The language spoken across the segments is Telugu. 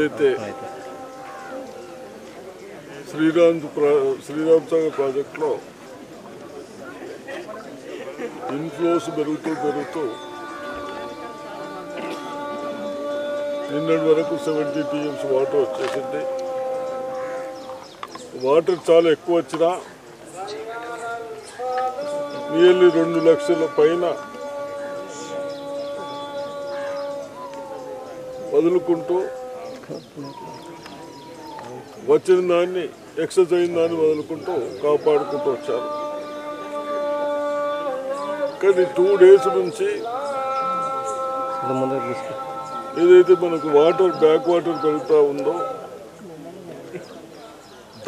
ఏదైతే శ్రీరామ్ సాగర్ ప్రాజెక్టులో ఇన్ఫ్లోస్ పెరుగుతూ నిన్నటి వరకు 70 TMs వాటర్ వచ్చేసింది. వాటర్ చాలా ఎక్కువ వచ్చినా నియర్లీ 2 లక్షల పైన వదులుకుంటూ వచ్చిన దాన్ని ఎక్సెస్ అయిన దాన్ని వదులుకుంటూ కాపాడుకుంటూ వచ్చారు. కానీ 2 days నుంచి ఏదైతే మనకు బ్యాక్ వాటర్ పెరుగుతూ ఉందో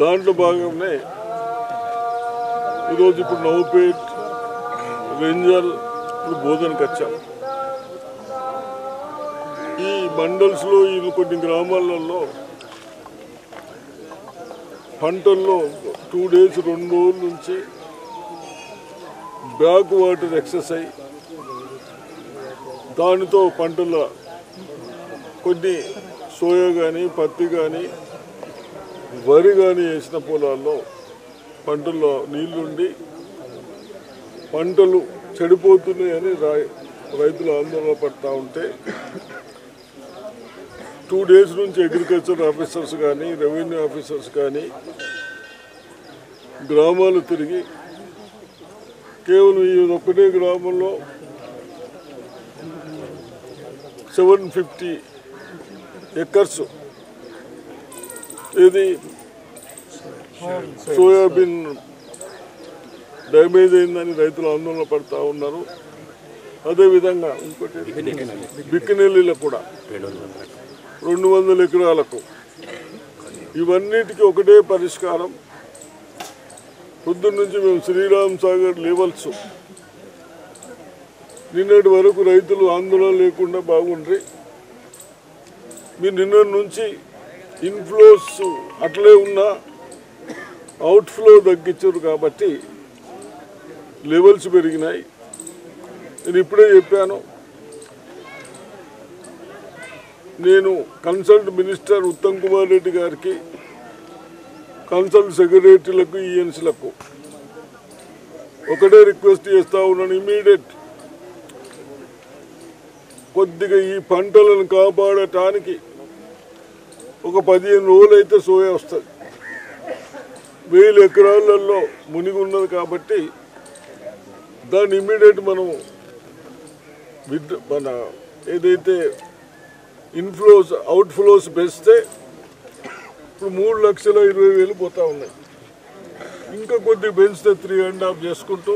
దాంట్లో భాగంగానే ఈరోజు ఇప్పుడు నౌపేట్, రెంజల్, ఇప్పుడు బోధనకి వచ్చాం. ఈ మండల్స్లో ఈ కొన్ని గ్రామాలలో పంటల్లో 2 days 2 రోజుల నుంచి బ్యాక్ వాటర్ ఎక్సెస్ అయ్యి దానితో పంటల కొన్ని సోయా కానీ పత్తి కానీ వరి కానీ వేసిన పొలాల్లో పంటల్లో నీళ్లుండి పంటలు చెడిపోతున్నాయని రైతులు ఆందోళన పడుతూ ఉంటే 2 days నుంచి అగ్రికల్చర్ ఆఫీసర్స్ కానీ రెవెన్యూ ఆఫీసర్స్ కానీ గ్రామాలు తిరిగి కేవలం ఈ ఒక్కటే గ్రామంలో 750 acres ఇది సోయాబీన్ డ్యామేజ్ అయిందని రైతులు ఆందోళన పడుతూ ఉన్నారు. అదేవిధంగా ఇంకోటి బిక్కినెల్లిలో కూడా 200 ఎకరాలకు ఇవన్నిటికీ ఒకటే పరిష్కారం. పొద్దున్న నుంచి మేము శ్రీరామ్ సాగర్ లెవెల్స్ నిన్నటి వరకు రైతులు ఆందోళన లేకుండా బాగుండ్రి. మీరు నిన్నటి నుంచి ఇన్ఫ్లోస్ అట్లే ఉన్న అవుట్ఫ్లో తగ్గించారు కాబట్టి లెవెల్స్ పెరిగినాయి. నేను ఇప్పుడే చెప్పాను, నేను కన్సల్ట్ మినిస్టర్ ఉత్తమ్ కుమార్ రెడ్డి గారికి, కన్సల్ట్ సెక్రటరీలకు, ఈఎన్సీలకు ఒకటే రిక్వెస్ట్ చేస్తూ ఉన్నాను. ఇమీడియట్ కొద్దిగా ఈ పంటలను కాపాడటానికి ఒక 15 రోజులు అయితే సోయా వస్తుంది. 1000 ఎకరాలలో మునిగి ఉన్నది కాబట్టి దాన్ని ఇమీడియట్ మనం మన ఏదైతే ఇన్ఫ్లోస్ అవుట్ఫ్లోస్ పెంచితే ఇప్పుడు 3,20,000 పోతా ఉన్నాయి. ఇంకా కొద్దిగా పెంచితే 3.5 చేసుకుంటూ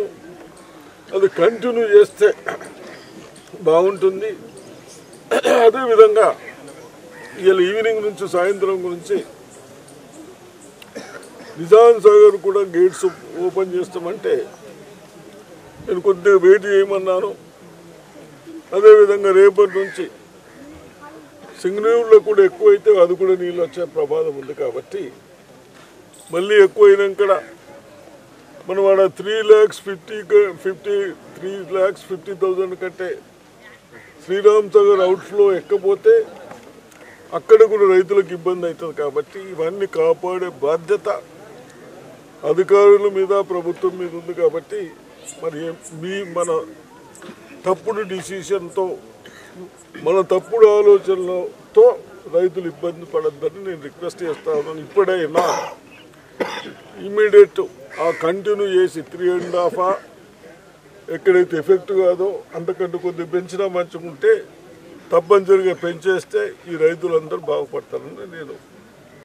అది కంటిన్యూ చేస్తే బాగుంటుంది. అదేవిధంగా ఇవాళ ఈవినింగ్ నుంచి సాయంత్రం గురించి నిజాం సాగర్ కూడా గేట్స్ ఓపెన్ చేస్తామంటే నేను కొద్దిగా వెయిట్ చేయమన్నాను. అదేవిధంగా రేపటి నుంచి సింగనూరులో కూడా ఎక్కువైతే అది కూడా నీళ్ళు వచ్చే ప్రమాదం ఉంది కాబట్టి మళ్ళీ ఎక్కువైనాక మనం ఆడ 3,50,000 కంటే శ్రీరామ్ సాగర్ అవుట్ఫ్లో ఎక్కపోతే అక్కడ కూడా రైతులకు ఇబ్బంది అవుతుంది. కాబట్టి ఇవన్నీ కాపాడే బాధ్యత అధికారుల మీద, ప్రభుత్వం మీద ఉంది. కాబట్టి మరి మన తప్పుడు డిసిషన్తో, మన తప్పుడు ఆలోచనలతో రైతులు ఇబ్బంది పడద్దని నేను రిక్వెస్ట్ చేస్తా ఉన్నాను. ఇప్పుడైనా ఇమ్మీడియట్ ఆ కంటిన్యూ చేసి 3.5 ఎక్కడైతే ఎఫెక్ట్ కాదో అంతకంటే కొద్దిగా పెంచినా మంచిగా ఉంటే తప్పనిసరిగా పెంచేస్తే ఈ రైతులందరూ బాగుపడతారని నేను